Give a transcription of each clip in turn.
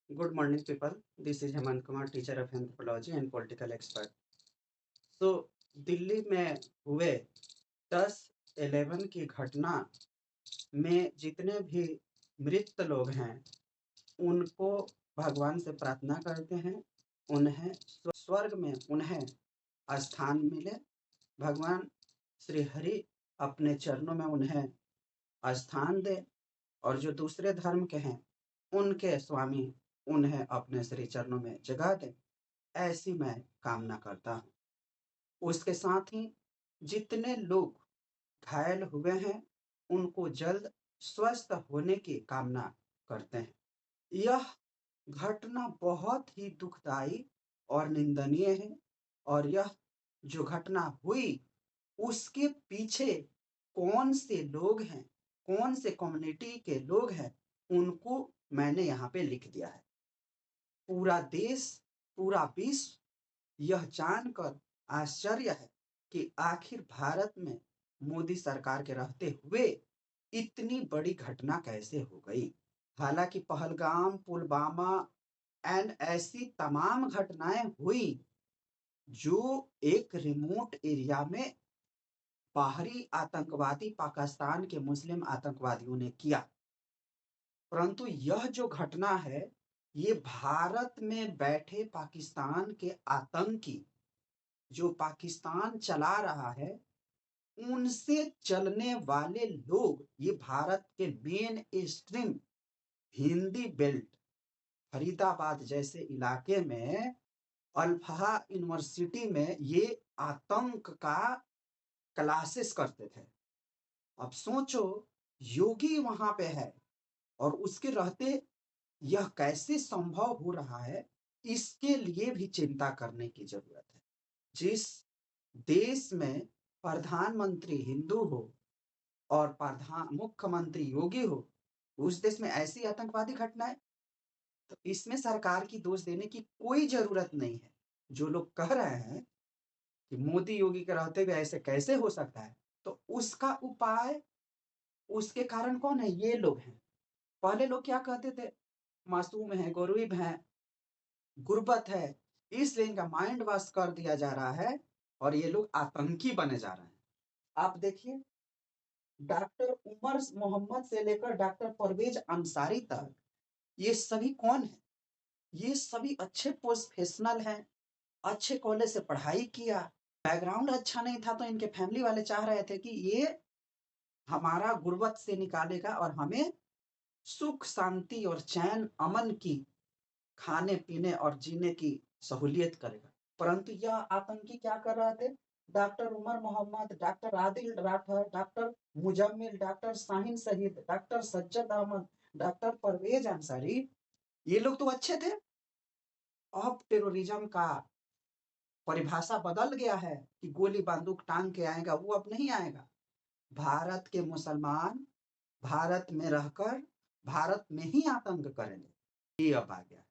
Good morning, people. This is Hemant Kumar, teacher of anthropology and political expert. So, Delhi में हुए 10/11 की घटना में जितने भी मृत लोग हैं, उनको भगवान से प्रार्थना करते हैं, उन्हें स्वर्ग में उन्हें स्थान मिले। भगवान श्री हरि अपने चरणों में उन्हें स्थान दे और जो दूसरे धर्म के हैं, उनके स्वामी उन्हें अपने श्री चरणों में जगह दे। ऐसी मैं कामना करता हूँ। उसके साथ ही जितने लोग घायल हुए हैं, उनको जल्द स्वस्थ होने की कामना करते हैं। यह घटना बहुत ही दुखदाई और निंदनीय है और यह जो घटना हुई, उसके पीछे कौन से लोग हैं, कौन से कम्युनिटी के लोग हैं, उनको मैंने यहाँ पे लिख दिया है। पूरा देश, पूरा विश्व यह जानकर आश्चर्य है कि आखिर भारत में मोदी सरकार के रहते हुए इतनी बड़ी घटना कैसे हो गई। हालांकि पहलगाम, पुलवामा एंड ऐसी तमाम घटनाएं हुई जो एक रिमोट एरिया में बाहरी आतंकवादी पाकिस्तान के मुस्लिम आतंकवादियों ने किया, परंतु यह जो घटना है, ये भारत में बैठे पाकिस्तान के आतंकी जो पाकिस्तान चला रहा है, उनसे चलने वाले लोग, ये भारत के main stream Hindi belt Faridabad जैसे इलाके में अल्फा यूनिवर्सिटी में ये आतंक का क्लासेस करते थे। अब सोचो, योगी वहां पे है और उसके रहते यह कैसे संभव हो रहा है, इसके लिए भी चिंता करने की जरूरत है। जिस देश में प्रधानमंत्री हिंदू हो और मुख्यमंत्री योगी हो, उस देश में ऐसी आतंकवादी घटनाएं, तो इसमें सरकार की दोष देने की कोई जरूरत नहीं है। जो लोग कह रहे हैं कि मोदी योगी के रहते हुए ऐसे कैसे हो सकता है, तो उसका उपाय, उसके कारण कौन है? ये लोग हैं। पहले लोग क्या कहते थे? मासूम है, गरीब है, गुर्बत है, इसलिए इनका माइंड वॉश कर दिया जा रहा है और ये लोग आतंकी बने जा रहे हैं। आप देखिए, डॉक्टर उमर मोहम्मद से लेकर डॉक्टर परवेज अंसारी तक, ये सभी कौन है? ये सभी अच्छे प्रोफेशनल हैं, अच्छे कॉलेज से पढ़ाई किया, बैकग्राउंड अच्छा नहीं था तो इनके फैमिली वाले चाह रहे थे कि ये हमारा गुर्बत से निकालेगा और हमें सुख शांति और चैन अमन की खाने पीने और जीने की सहूलियत करेगा। परंतु यह आतंकी क्या कर रहे थे? Doctor Umar Mohammad, doctor Adil Rathore, doctor Muzammil, doctor Shaheen Shahid, doctor Sajjad Ahmed, doctor Parvez Ansari, ये लोग तो अच्छे थे। अब टेररिज्म का परिभाषा बदल गया है कि गोली बंदूक टांग के आएगा, वो अब नहीं आएगा। भारत के मुसलमान भारत में रहकर भारत में ही आतंक करेंगे, ये अब आ गया।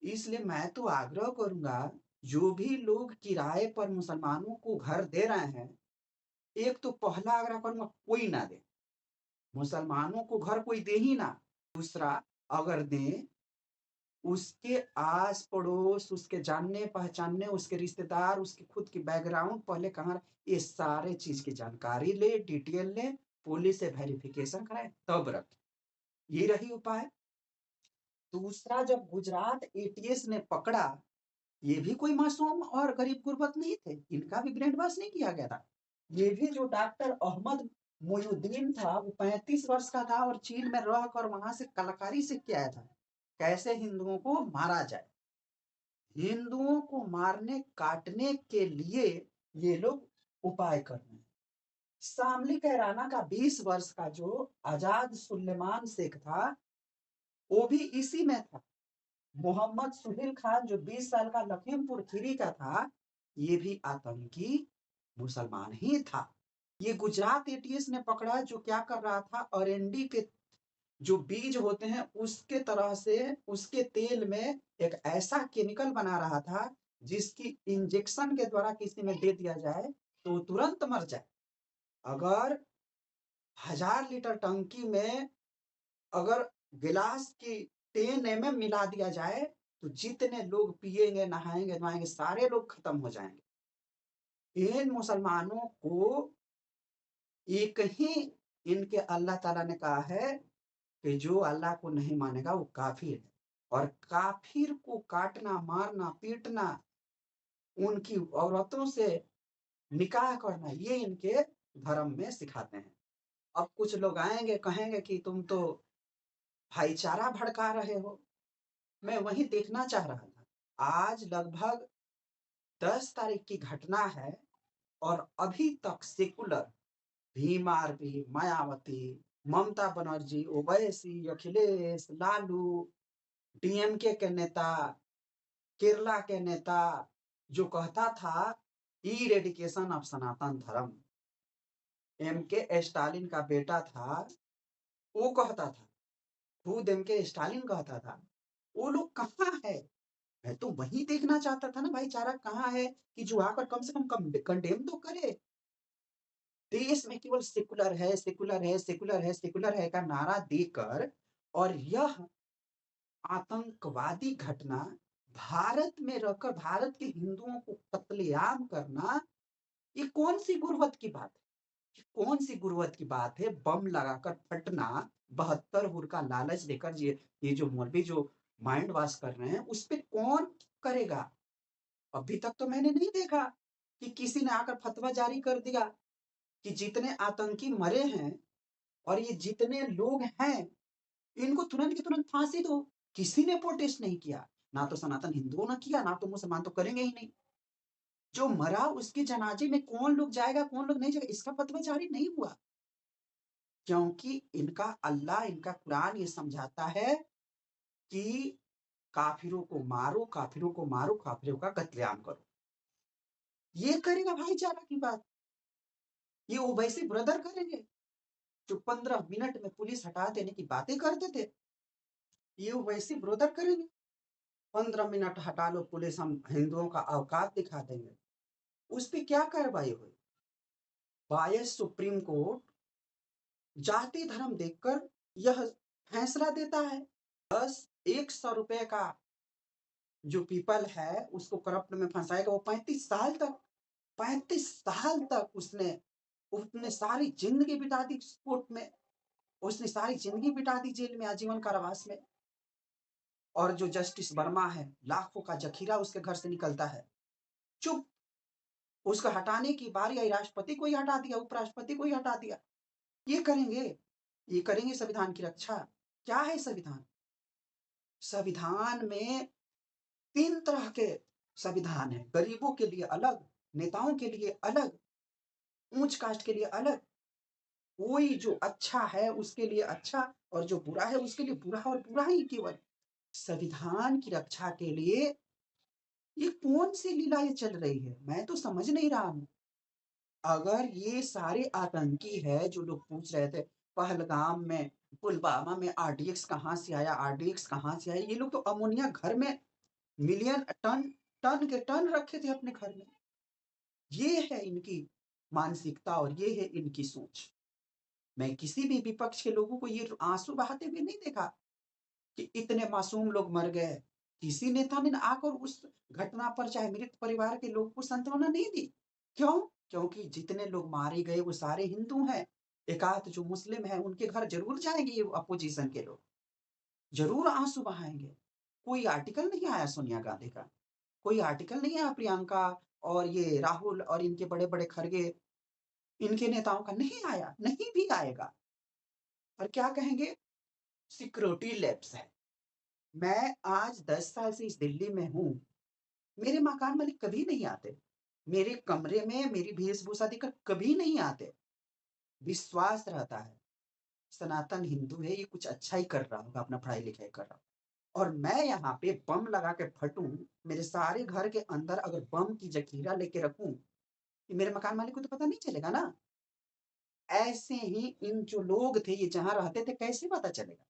इसलिए मैं तो आग्रह करूंगा, जो भी लोग किराए पर मुसलमानों को घर दे रहे हैं, एक तो पहला आग्रह करूंगा, कोई ना दे, मुसलमानों को घर कोई दे ही ना। दूसरा, अगर दे, उसके आस पड़ोस, उसके जानने पहचानने, उसके रिश्तेदार, उसके खुद की बैकग्राउंड पहले कहाँ, ये सारे चीज की जानकारी ले, डिटेल ले, पुलिस से वेरिफिकेशन कराए, तब रखे। ये रही उपाय। दूसरा, जब गुजरात एटीएस ने पकड़ा, ये भी कोई मासूम और गरीब गुरबत नहीं थे, इनका भी ब्रेन वॉश नहीं किया गया था। ये भी जो डॉक्टर अहमद मोयुद्दीन था, वो 35 वर्ष का था और चीन में रहकर वहां से कलाकारी सीख के आया था, कैसे हिंदुओं को मारा जाए। हिंदुओं को मारने काटने के लिए ये लोग उपाय कर रहे हैं। शामली कैराना का 20 वर्ष का जो आजाद सुलेमान शेख था, वो भी इसी में था। मोहम्मद सुहेल खान जो 20 साल का लखीमपुर खीरी का था, ये भी आतंकी मुसलमान ही था। ये गुजरात एटीएस ने पकड़ा, जो क्या कर रहा था, अरंडी के जो बीज होते हैं उसके तरह से उसके तेल में एक ऐसा केमिकल बना रहा था, जिसकी इंजेक्शन के द्वारा किसी में दे दिया जाए तो तुरंत मर जाए। अगर 1000 लीटर टंकी में अगर गिलास की 10 मिला दिया जाए तो जितने लोग पिएंगे, नहाएंगे, धोएंगे, सारे लोग खत्म हो जाएंगे। इन मुसलमानों को एक ही इनके अल्लाह ताला ने कहा है कि जो अल्लाह को नहीं मानेगा वो काफिर है, और काफिर को काटना, मारना, पीटना, उनकी औरतों से निकाह करना, ये इनके धर्म में सिखाते हैं। अब कुछ लोग आएंगे, कहेंगे कि तुम तो भाईचारा भड़का रहे हो। मैं वही देखना चाह रहा था। आज लगभग 10 तारीख की घटना है और अभी तक secular Bhim RP, Mayawati, Mamata Banerjee, Owaisi, Akhilesh, Lalu, DMK के नेता, केरला के नेता, जो कहता था इरेडिकेशन ऑफ सनातन धर्म, एमके स्टालिन का बेटा था, वो कहता था, खुद एमके स्टालिन कहता था। वो लोग कहाँ है? मैं तो वही देखना चाहता था ना, भाईचारा कहाँ है कि जो आकर कम से कम कंडेम तो करे। देश में केवल सेकुलर है, सेकुलर है, सेकुलर है, सेकुलर है का नारा देकर, और यह आतंकवादी घटना भारत में रहकर भारत के हिंदुओं को कत्लेआम करना, ये कौन सी गुर्बत की बात है? ये कौन सी गुर्बत की बात है? बम लगाकर फटना, 72 हुर का लालच देकर ये जो मौलवी जो माइंड वॉश कर रहे हैं, उस पे कौन करेगा? अभी तक तो मैंने नहीं देखा कि किसी ने आकर फतवा जारी कर दिया कि जितने आतंकी मरे हैं और ये जितने लोग हैं, इनको तुरंत की तुरंत फांसी दो। किसी ने प्रोटेस्ट नहीं किया, ना तो सनातन हिंदुओं ने किया, ना तो मुसलमान तो करेंगे ही नहीं। जो मरा उसके जनाजे में कौन लोग जाएगा, कौन लोग नहीं जाएगा, इसका फतवा जारी नहीं हुआ, क्योंकि इनका अल्लाह, इनका कुरान ये समझाता है कि काफिरों को मारो, काफिरों को मारो, काफिरों का कत्लेआम करो। ये करेगा भाईचारा की बात? ये ओवैसी ब्रदर करेंगे जो 15 मिनट में पुलिस हटा देने की बातें करते थे? ये ओवैसी ब्रदर करेंगे 15 मिनट हटा लो पुलिस, हम हिंदुओं का औकात दिखा देंगे। उस पर क्या कार्रवाई हुई? बायस सुप्रीम कोर्ट जाति धर्म देखकर यह फैसला देता है। 100 रुपए का जो पीपल है उसको करप्ट में फंसाएगा, वो 35 साल तक उसने उसने सारी जिंदगी बिता दी कोर्ट में, उसने सारी जिंदगी बिता दी जेल में, आजीवन कारावास में। और जो जस्टिस वर्मा है, लाखों का जखीरा उसके घर से निकलता है, चुप। उसको हटाने की बारी आई, राष्ट्रपति को ही हटा दिया, उपराष्ट्रपति को ही हटा दिया। ये करेंगे, ये करेंगे संविधान की रक्षा? क्या है संविधान? संविधान में 3 तरह के संविधान है, गरीबों के लिए अलग, नेताओं के लिए अलग, ऊंच कास्ट के लिए अलग। कोई जो अच्छा है उसके लिए अच्छा, और जो बुरा है उसके लिए बुरा, और बुरा ही केवल। संविधान की रक्षा के लिए ये कौन सी लीला ये चल रही है? मैं तो समझ नहीं रहा हूं। अगर ये सारे आतंकी है, जो लोग पूछ रहे थे पहलगाम में, पुलवामा में आरडीएक्स कहाँ से आया, आरडीएक्स कहाँ से आया, ये लोग तो अमोनिया घर में मिलियन टन, टन के टन रखे थे अपने घर में। ये है इनकी मानसिकता और ये है इनकी सोच। मैं किसी भी विपक्ष के लोगों को ये आंसू बहाते हुए नहीं देखा कि इतने मासूम लोग मर गए। किसी नेता ने आकर उस घटना पर, चाहे मृत परिवार के लोग को सांत्वना नहीं दी। क्यों? क्योंकि जितने लोग मारे गए वो सारे हिंदू हैं। एकाध जो मुस्लिम है उनके घर जरूर जाएंगे ये अपोजिशन के लोग, जरूर आंसू बहाएंगे। कोई आर्टिकल नहीं आया सोनिया गांधी का, कोई आर्टिकल नहीं आया प्रियंका और ये राहुल और इनके बड़े बड़े खड़गे, इनके नेताओं का नहीं आया, नहीं भी आएगा। और क्या कहेंगे? सिक्योरिटी लैप्स है। मैं आज 10 साल से इस दिल्ली में हूँ, मेरे मकान मालिक कभी नहीं आते, मेरे कमरे में मेरी वेशभूषा देखकर कभी नहीं आते। विश्वास रहता है सनातन हिंदू है, ये कुछ अच्छा ही कर रहा होगा, अपना पढ़ाई लिखाई कर रहा होगा। और मैं यहाँ पे बम लगा के फटूं, मेरे सारे घर के अंदर अगर बम की जखीरा लेके रखूं, ये मेरे मकान मालिक को तो पता नहीं चलेगा ना। ऐसे ही इन जो लोग थे ये जहां रहते थे, कैसे पता चलेगा?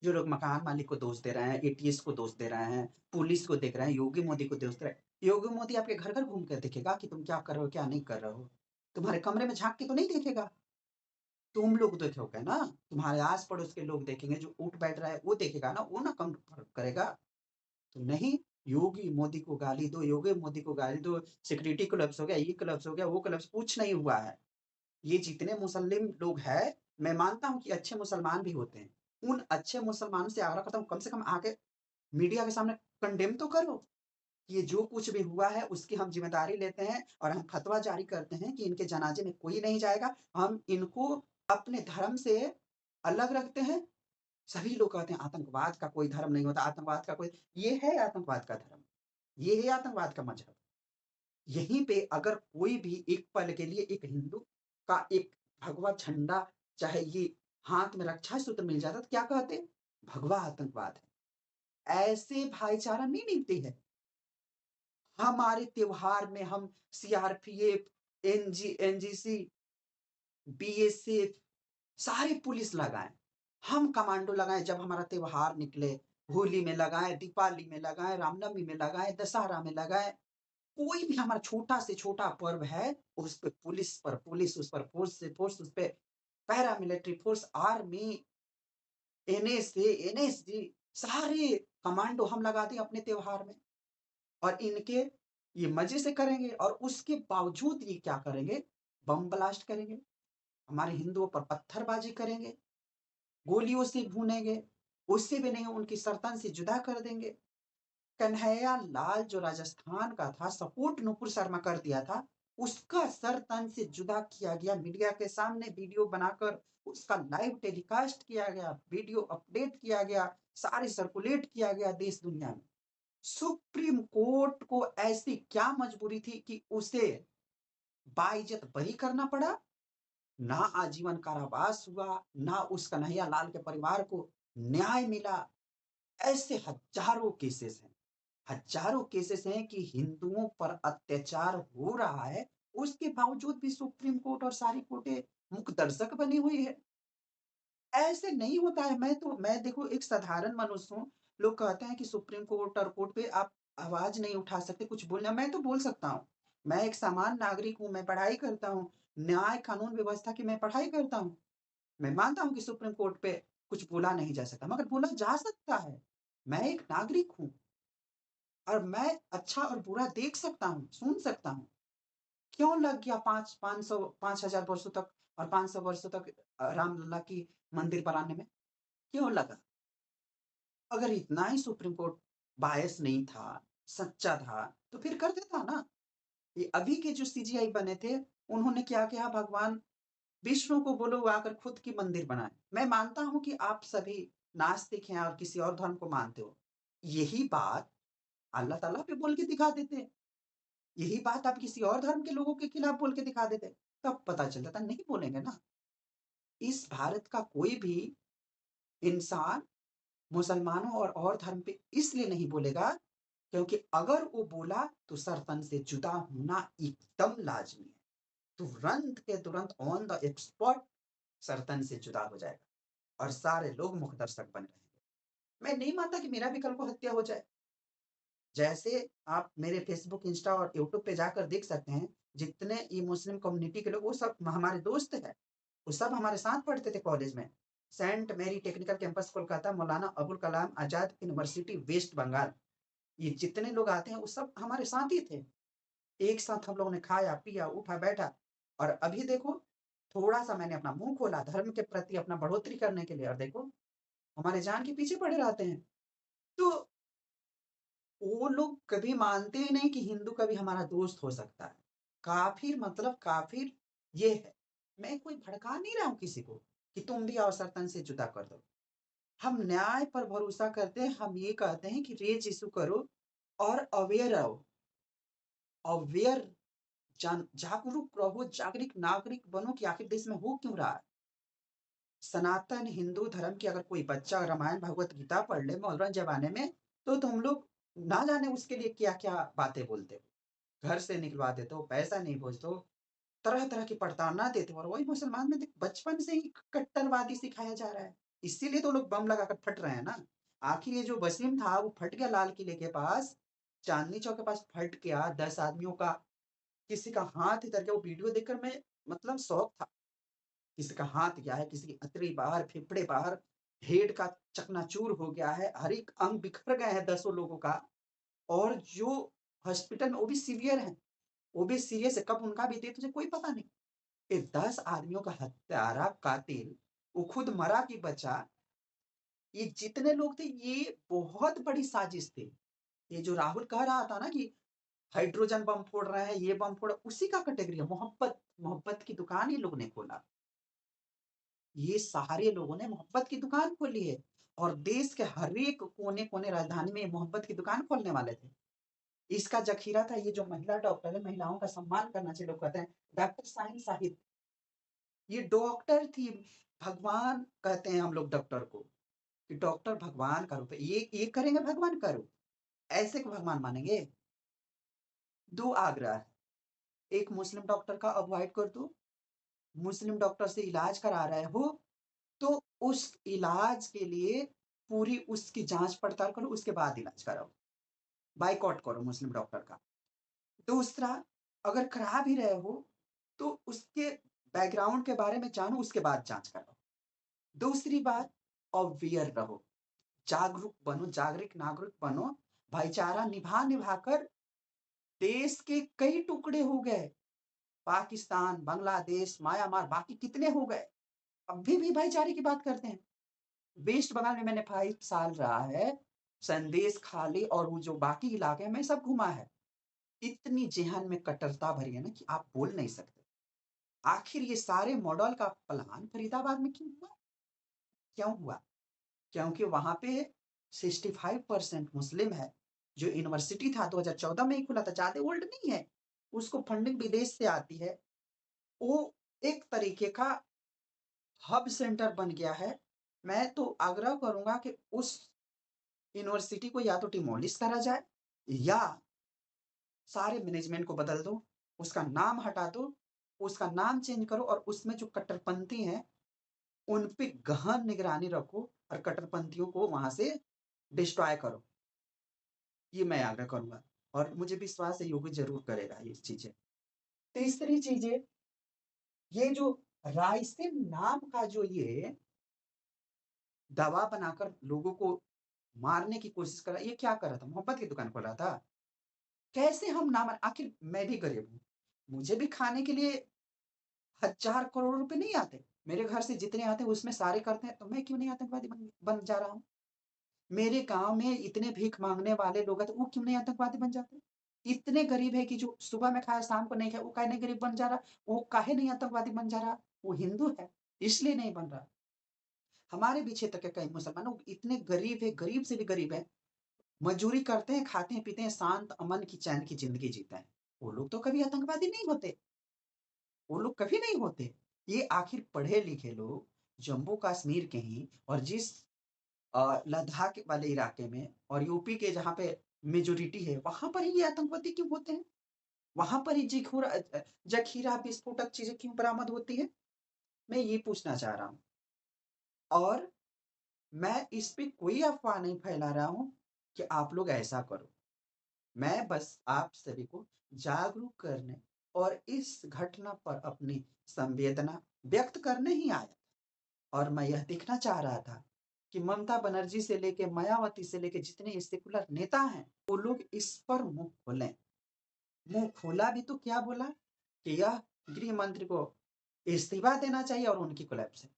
जो लोग मकान मालिक को दोष दे रहे हैं, एटीएस को दोष दे रहे हैं, पुलिस को देख रहे हैं, योगी मोदी को दोष दे रहे हैं। योगी मोदी आपके घर घर घूम कर देखेगा कि तुम क्या कर रहे हो, क्या नहीं कर रहे हो? तुम्हारे कमरे में झांक के तो नहीं देखेगा। तुम लोग देखोगे ना, तुम्हारे आस-पड़ोस के लोग देखेंगे, जो उठ बैठ रहा है वो देखेगा ना, वो ना कम करेगा। तो नहीं, योगी मोदी को गाली दो, योगी मोदी को गाली दो, सिक्योरिटी कोलैप्स हो गया, ये कोलैप्स हो गया, वो कोलैप्स, कुछ नहीं हुआ है। ये जितने मुस्लिम लोग हैं, मैं मानता हूँ कि अच्छे मुसलमान भी होते हैं। उन अच्छे मुसलमानों से आग्रह करता हूँ, कम से कम आके मीडिया के सामने कंडेम तो करो। ये जो कुछ भी हुआ है उसकी हम ज़िम्मेदारी लेते हैं और हम फतवा जारी करते हैं कि इनके जनाज़े में कोई नहीं जाएगा। हम इनको अपने धर्म से अलग रखते हैं। सभी लोग कहते हैं आतंकवाद का कोई धर्म नहीं होता, आतंकवाद का कोई, ये है आतंकवाद का धर्म, ये है आतंकवाद का मज़हब। यहीं पे अगर कोई भी एक पल के लिए एक हिंदू का एक भगवा झंडा, चाहे ये हाथ में रक्षा सूत्र मिल जाता तो क्या कहते? भगवा आतंकवाद है। ऐसे भाईचारा नहीं मिलती है। हमारे त्योहार में हम सीआरपीएफ, एनजीसी, बीएसएफ सारी पुलिस लगाएँ। हम कमांडो लगाएँ जब हमारा त्योहार निकले, होली में लगाएँ, दीपावली में लगाएँ, रामनवमी में लगाएँ, दशहरा में लगाएँ। कोई भी हमारा छोटा से छोटा पर्व है, उस पे पुलिस पर पुलिस, उस पर फ़ोर्स से फ़ोर्स, उस पे paramilitary force, army, NSA, NSG सारे कमांडो हम लगा दिए अपने त्योहार में। और इनके ये मज़े से करेंगे और उसके बावजूद ये क्या करेंगे? बम ब्लास्ट करेंगे, हमारे हिंदुओं पर पत्थरबाज़ी करेंगे, गोलियों से भूनेंगे, उससे भी नहीं उनकी सर्तन से जुदा कर देंगे। कन्हैया लाल जो राजस्थान का था, सपोर्ट नुपुर शर्मा कर दिया था, उसका सर तन से जुदा किया गया, मीडिया के सामने वीडियो बनाकर उसका लाइव टेलीकास्ट किया गया, वीडियो अपडेट किया गया, सारे सर्कुलेट किया गया देश दुनिया में। सुप्रीम कोर्ट को ऐसी क्या मजबूरी थी कि उसे बाइज्जत बरी करना पड़ा? ना आजीवन कारावास हुआ, ना उस कन्हैया लाल के परिवार को न्याय मिला। ऐसे हज़ारों केसेस हैं। हज़ारों केसेस हैं कि हिंदुओं पर अत्याचार हो रहा है, उसके बावजूद भी सुप्रीम कोर्ट और सारी कोर्टें मूक दर्शक बनी हुई है। ऐसे नहीं होता है। मैं देखो एक साधारण मनुष्य हूँ। लोग कहते हैं कि सुप्रीम कोर्ट और कोर्ट पे आप आवाज़ नहीं उठा सकते, कुछ बोलना, मैं तो बोल सकता हूँ। मैं एक सामान्य नागरिक हूँ, मैं पढ़ाई करता हूँ, न्याय कानून व्यवस्था की मैं पढ़ाई करता हूँ। मैं मानता हूँ कि सुप्रीम कोर्ट पे कुछ बोला नहीं जा सकता, मगर बोला जा सकता है। मैं एक नागरिक हूँ और मैं अच्छा और बुरा देख सकता हूँ, सुन सकता हूँ। क्यों लग गया 500 5000 वर्षों तक और 500 वर्षों तक रामलला की मंदिर बनाने में? क्यों लगा? अगर इतना ही सुप्रीम कोर्ट बायस नहीं था, सच्चा था, तो फिर कर देता ना। ये अभी के जो सीजीआई बने थे, उन्होंने क्या किया, भगवान विष्णु को बोलो वो आकर खुद की मंदिर बनाए। मैं मानता हूँ कि आप सभी नास्तिक हैं और किसी और धर्म को मानते हो। यही बात अल्लाह ताला पे बोल के दिखा देते। यही बात आप किसी और धर्म के लोगों के खिलाफ बोल के दिखा देते। तब पता चलता था, नहीं बोलेंगे ना। इस भारत का कोई भी इंसान मुसलमानों और धर्म पे इसलिए नहीं बोलेगा, क्योंकि अगर वो बोला तो सर-तन से जुदा होना एकदम लाज़मी है। तुरंत के तुरंत ऑन द स्पॉट सर-तन से जुदा हो जाएगा और सारे लोग मुकदर्शक बने रहेंगे। मैं नहीं मानता कि मेरा भी कल को हत्या हो जाए। जैसे आप मेरे फ़ेसबुक, इंस्टा और यूट्यूब पे जाकर देख सकते हैं, जितने ये मुस्लिम कम्युनिटी के लोग, वो सब हमारे दोस्त हैं। वो सब हमारे साथ पढ़ते थे कॉलेज में। सेंट मेरी technical campus Kolkata, Maulana Abul Kalam Azad university waste Bengal. ये जितने लोग आते हैं, वो सब हमारे साथ ही थे। एक साथ हम लोगों ने खाया, पिया, उठा, बैठा और अभी देखो, थोड़ा-सा मैंने अपना मुँह खोला धर्म के प्रति अपना बढ़ोतरी करने के लिए और देखो, हमारे जान के पीछे पड़े रहते हैं। तो वो लोग कभी मानते ही नहीं कि हिंदू कभी हमारा दोस्त हो सकता है। काफ़िर मतलब काफ़िर ये है। मैं कोई भड़का नहीं रहा हूँ किसी को कि तुम भी आओ सर-तन से जुदा कर दो। हम न्याय पर भरोसा करते हैं, हम ये कहते हैं कि रेज़ इश्यू करो और अवेयर रहो। अवेयर जागरूक रहो, जागरूक नागरिक बनो कि आखिर देश में हो क्यों रहा है। सनातन हिंदू धर्म की अगर कोई बच्चा रामायण भगवत गीता पढ़ ले मॉडर्न ज़माने में, तो तुम लोग ना जाने उसके लिए क्या-क्या बातें बोलते हो। घर से निकलवा देते हो, पैसा नहीं भेजते हो, तरह-तरह की प्रताड़ना देते हो और वही मुसलमान में देख बचपन से ही कट्टरवादी सिखाया जा रहा है। इसीलिए तो लोग बम लगाकर फट रहे हैं ना। आखिर ये जो वसीम था वो फट गया लाल किले के पास, चांदनी चौक के पास फट गया, 10 आदमियों का किसी का हाथ इधर गया, वो वीडियो देखकर मैं मतलब शॉक था। किसी का हाथ गया है, किसी की अतरी बाहर, फेफड़े बाहर, हेड का चकनाचूर हो गया है, हर एक अंग बिखर गए हैं दसों लोगों का। और जो हॉस्पिटल में वो भी सीवियर है, वो भी सीरियस है, कब उनका बीते तुझे कोई पता नहीं। ये 10 आदमियों का हत्यारा, कातिल, वो खुद मरा कि बचा, ये जितने लोग थे ये बहुत बड़ी साजिश थी। ये जो राहुल कह रहा था ना कि हाइड्रोजन बम फोड़ रहे हैं, ये बम फोड़, उसी का कैटेगरी है। मोहब्बत मोहब्बत की दुकान ये लोग ने खोला। ये सारे लोगों ने मोहब्बत की दुकान खोली है और देश के हर एक कोने-कोने राजधानी में ये मोहब्बत की दुकान खोलने वाले थे। इसका ज़खीरा था ये जो महिला डॉक्टर है, महिलाओं का सम्मान करना चाहिए। लोग कहते हैं डॉक्टर शाहीन शाहिद, ये डॉक्टर थी, भगवान कहते हैं हम लोग डॉक्टर को, कि डॉक्टर भगवान का रूप है। ये करेंगे भगवान का रूप, ऐसे को भगवान मानेंगे? 2 आग्रह है, एक मुस्लिम डॉक्टर का अवॉइड कर दो, मुस्लिम डॉक्टर से इलाज करा रहे हो, तो उस इलाज के लिए पूरी उसकी जाँच-पड़ताल करो, उसके बाद इलाज कराओ। बायकॉट करो मुस्लिम डॉक्टर का। दूसरा, अगर करा भी रहे हो, तो उसके बैकग्राउंड के बारे में जानो, उसके बाद जाँच कराओ। दूसरी बात, अवेयर रहो, जागरूक बनो, जागरूक नागरिक बनो, भाईचारा निभा-निभा कर देश के कई टुकड़े हो गए। पाकिस्तान, बांग्लादेश, म्यांमार, बाकी कितने हो गए, अभी भी भाईचारे की बात करते हैं। वेस्ट बंगाल में मैंने 5 साल रहा है, संदेश खाली और वो जो बाकी इलाके में सब घुमा है। इतनी जेहन में कट्टरता भरी है ना कि आप बोल नहीं सकते। आखिर ये सारे मॉडल का प्लान फरीदाबाद में क्यों हुआ? क्यों हुआ? क्योंकि वहाँ पे 65% मुस्लिम है। जो यूनिवर्सिटी था 2014 में ही खुला था, ज़्यादा ओल्ड नहीं है। उसको फंडिंग विदेश से आती है। वो एक तरीके का हब सेंटर बन गया है। मैं तो आग्रह करूँगा कि उस यूनिवर्सिटी को या तो डिमोलिश करा जाए या सारे मैनेजमेंट को बदल दो, उसका नाम हटा दो, उसका नाम चेंज करो और उसमें जो कट्टरपंथी हैं, उन पे गहन निगरानी रखो और कट्टरपंथियों को वहाँ से डिस्ट्रॉय करो। ये मैं आग्रह करूँगा और मुझे विश्वास है योगी ज़रूर करेगा ये चीज़ें। तीसरी चीज़ें, ये जो राइसिन नाम का जो ये दवा बनाकर लोगों को मारने की कोशिश कर रहा है, ये क्या कर रहा था? मोहब्बत की दुकान खोल रहा था? कैसे हम ना माने, आखिर मैं भी गरीब हूँ। मुझे भी खाने के लिए हज़ार करोड़ रुपए नहीं आते। मेरे घर से जितने आते हैं उसमें सारे करते हैं, तो मैं क्यों नहीं आतंकवादी बन बन जा रहा हूँ? मेरे गाँव में इतने भीख माँगने वाले लोग हैं, तो वो क्यों नहीं आतंकवादी बन जाते? इतने गरीब है कि जो सुबह में खाया, शाम को नहीं खाया, वो काहे नहीं गरीब बन जा रहा? वो काहे नहीं आतंकवादी बन जा रहा? वो हिंदू है, इसलिए नहीं बन रहा। हमारे भी क्षेत्र के कई मुसलमान लोग इतने गरीब हैं, गरीब से भी गरीब हैं, मज़दूरी करते हैं, खाते हैं, पीते हैं, शांत, अमन की, चैन की ज़िंदगी जीते हैं। वो लोग तो कभी आतंकवादी नहीं होते। वो लोग कभी नहीं होते। ये आखिर पढ़े-लिखे लोग जम्मू कश्मीर के ही और जिस लद्दाख वाले इलाके में और यूपी के जहाँ पे मेजॉरिटी है, वहाँ पर ही ये आतंकवादी क्यों होते हैं? वहाँ पर ही ज़ख़ीरा विस्फोटक चीज़ें क्यों बरामद होती हैं? मैं ये पूछना चाह रहा हूँ। और मैं इस पे कोई अफ़वाह नहीं फैला रहा हूँ कि आप लोग ऐसा करो। मैं बस आप सभी को जागरूक करने और इस घटना पर अपनी संवेदना व्यक्त करने ही आया। और मैं यह देखना चाह रहा था कि ममता बनर्जी से लेके मायावती से लेके जितने सेकुलर नेता हैं, वो लोग इस पर मुँह खोलें। मुँह खोला भी तो क्या बोला कि यह गृह मंत्री को इस्तीफ़ा देना चाहिए और उनकी कोलैप्स है।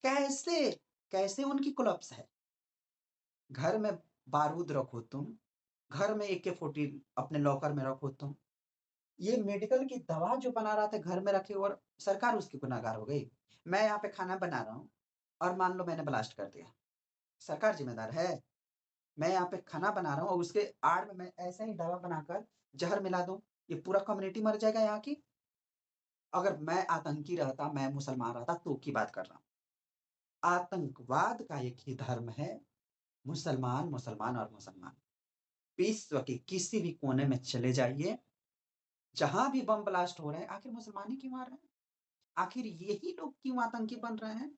कैसे? कैसे उनकी कोलैप्स है? घर में बारूद रखो तुम, घर में AK-40 अपने लॉकर में रखो तुम। ये मेडिकल की दवा जो बना रहा था घर में रखे और सरकार उसकी गुनहगार हो गई। मैं यहाँ पे खाना बना रहा हूँ और मान लो मैंने ब्लास्ट कर दिया। सरकार ज़िम्मेदार है? मैं यहाँ पे खाना बना रहा हूँ और उसके आड़ में मैं ऐसे ही दवा बनाकर ज़हर मिला दूँ, ये पूरा कम्युनिटी मर जाएगा यहाँ की? अगर मैं आतंकी रहता, मैं मुसलमान रहता तो की बात कर रहा हूँ। आतंकवाद का एक ही धर्म है, मुसलमान, मुसलमान और मुसलमान। विश्व के किसी भी कोने में चले जाइए, जहाँ भी बम ब्लास्ट हो रहे हैं, आखिर मुसलमान ही क्यों मार रहे हैं? आखिर यही लोग क्यों आतंकी बन रहे हैं?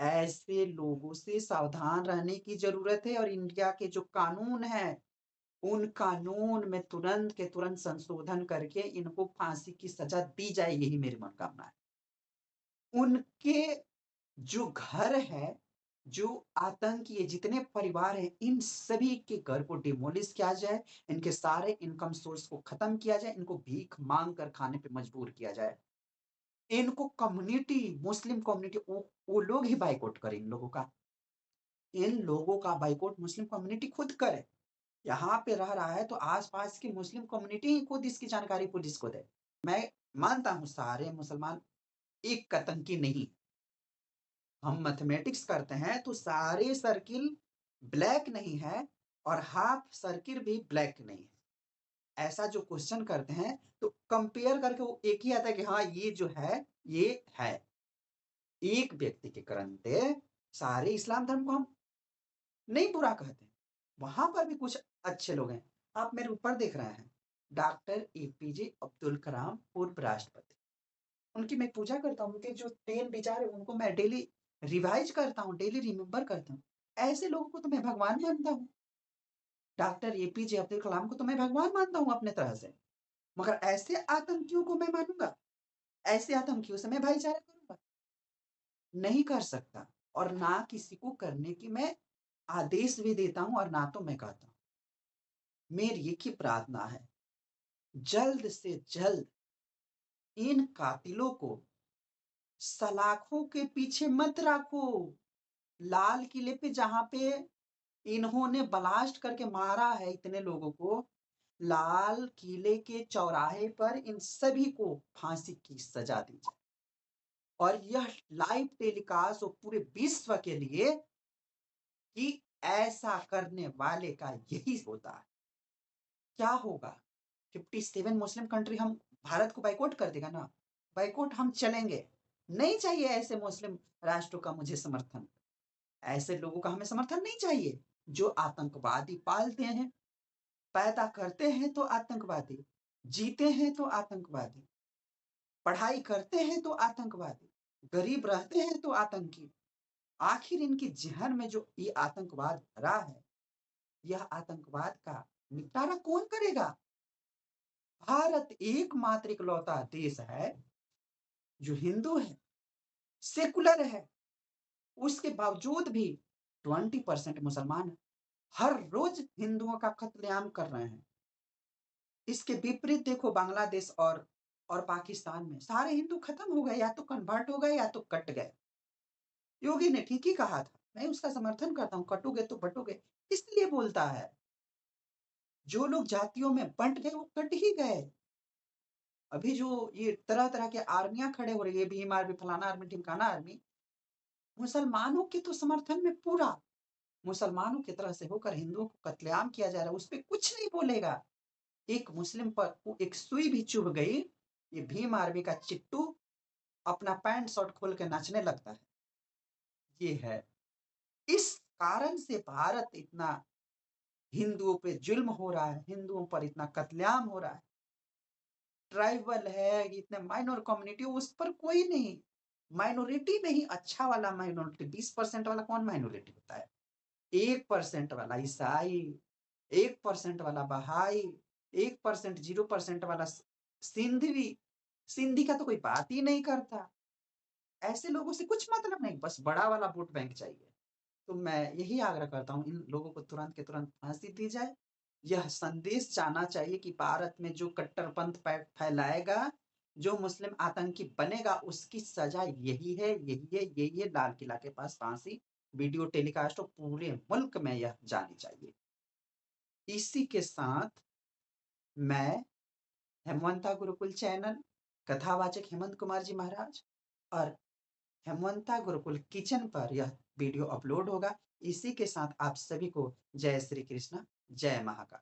ऐसे लोगों से सावधान रहने की ज़रूरत है और इंडिया के जो कानून हैं, उन कानून में तुरंत के तुरंत संशोधन करके इनको फांसी की सज़ा दी जाए, यही मेरी मनोकामना है। उनके जो घर है, जो आतंकी ये जितने परिवार हैं, इन सभी के घर को डिमोलिश किया जाए, इनके सारे इनकम सोर्स को खत्म किया जाए, इनको भीख मांग कर खाने पे मजबूर किया जाए। इनको कम्युनिटी, मुस्लिम कम्युनिटी, वो लोग ही बाइकआउट करें इन लोगों का। इन लोगों का बाइकआउट मुस्लिम कम्युनिटी खुद करे। यहाँ पे रह रहा है तो आस-पास की मुस्लिम कम्युनिटी ही खुद इसकी जानकारी पुलिस को दे। मैं मानता हूँ सारे मुसलमान एक आतंकी नहीं। हम मैथमेटिक्स करते हैं तो सारे सर्किल ब्लैक नहीं है और हाफ सर्किल भी ब्लैक नहीं है। ऐसा जो क्वेश्चन करते हैं तो कंपेयर करके वो एक ही आता है कि हाँ ये जो है ये है। एक व्यक्ति के करते सारे इस्लाम धर्म को हम नहीं बुरा कहते। वहां पर भी कुछ अच्छे लोग हैं। आप मेरे ऊपर देख रहे हैं डॉक्टर एपीजे अब्दुल कलाम पूर्व राष्ट्रपति। उनकी मैं पूजा करता हूँ। उनके जो 10 विचार है उनको मैं डेली रिवाइज करता हूँ, डेली रिमेम्बर करता हूँ। ऐसे लोगों को तो मैं भगवान मानता हूँ। डॉक्टर एपीजे अब्दुल कलाम को तो मैं भगवान मानता हूँ अपने तरह से। मगर ऐसे आतंकियों को मैं मानूंगा? ऐसे आतंकियों से मैं भाईचारा करूंगा? नहीं कर सकता। और ना किसी को करने की मैं आदेश भी देता हूँ और ना तो मैं कहता हूँ। मेरी एक ही प्रार्थना है, जल्द से जल्द इन कातिलों को सलाखों के पीछे मत रखो। लाल किले पे जहां पे इन्होंने ब्लास्ट करके मारा है इतने लोगों को, लाल किले के चौराहे पर इन सभी को फांसी की सजा दी जाए। और यह लाइव टेलीकास्ट हो पूरे विश्व के लिए कि ऐसा करने वाले का यही होता है। क्या होगा? 57 मुस्लिम कंट्री हम भारत को बाइकआउट कर देगा ना? बाइकआउट हम चलेंगे। नहीं चाहिए ऐसे मुस्लिम राष्ट्रों का मुझे समर्थन। ऐसे लोगों का हमें समर्थन नहीं चाहिए जो आतंकवादी पालते हैं, पैदा करते हैं तो आतंकवादी, जीते हैं तो आतंकवादी, पढ़ाई करते हैं तो आतंकवादी, गरीब रहते हैं तो आतंकी। आखिर इनके जहन में जो ये आतंकवाद भरा है, यह आतंकवाद का निपटारा कौन करेगा? भारत एकमात्र इकलौता देश है जो हिंदू है, सेकुलर है, उसके बावजूद भी 20% मुसलमान है। हर रोज हिंदुओं का कत्लेआम कर रहे हैं। इसके विपरीत देखो बांग्लादेश और पाकिस्तान में सारे हिंदू खत्म हो गए, या तो कन्वर्ट हो गए या तो कट गए। योगी ने ठीक ही कहा था, मैं उसका समर्थन करता हूँ, कटोगे तो बटोगे। इसलिए बोलता है जो लोग जातियों में बंट गए वो कट ही गए। अभी जो ये तरह तरह के आर्मियां खड़े हो रही है, भीम आर्मी, फलाना आर्मी, ढिमकाना आर्मी, मुसलमानों के तो समर्थन में पूरा, मुसलमानों की तरह से होकर हिंदुओं को कत्लेआम किया जा रहा है, उस पर कुछ नहीं बोलेगा। एक मुस्लिम पर वो एक सुई भी चुभ गई, ये भीम आर्मी का चिट्टू अपना पैंट शर्ट खोल के नाचने लगता है। ये है, इस कारण से भारत इतना हिंदुओं पे जुल्म हो रहा है, हिंदुओं पर इतना कत्लेआम हो रहा है। ट्राइबल है, इतने माइनॉर कम्युनिटी, उस पर कोई नहीं, माइनॉरिटी नहीं, अच्छा वाला माइनॉरिटी। 20% वाला कौन माइनॉरिटी होता है? 1% वाला ईसाई, 1% वाला बहाई, 1% 0% वाला सिंधी। सिंधी का तो कोई बात ही नहीं करता। ऐसे लोगों से कुछ मतलब नहीं, बस बड़ा वाला वोट बैंक चाहिए। तो मैं यही आग्रह करता हूँ इन लोगों को तुरंत के तुरंत फांसी दी जाए। यह संदेश जाना चाहिए कि भारत में जो कट्टरपंथ फैलाएगा, जो मुस्लिम आतंकी बनेगा, उसकी सजा यही है, यही है, यही है। लाल किला के पास फांसी, वीडियो टेलीकास्ट हो, पूरे मुल्क में यह जानी चाहिए। इसी के साथ मैं हेमवंता गुरुकुल चैनल, कथावाचक हेमंत कुमार जी महाराज और हेमवंता गुरुकुल किचन पर यह वीडियो अपलोड होगा। इसी के साथ आप सभी को जय श्री कृष्ण, जय महाकाल।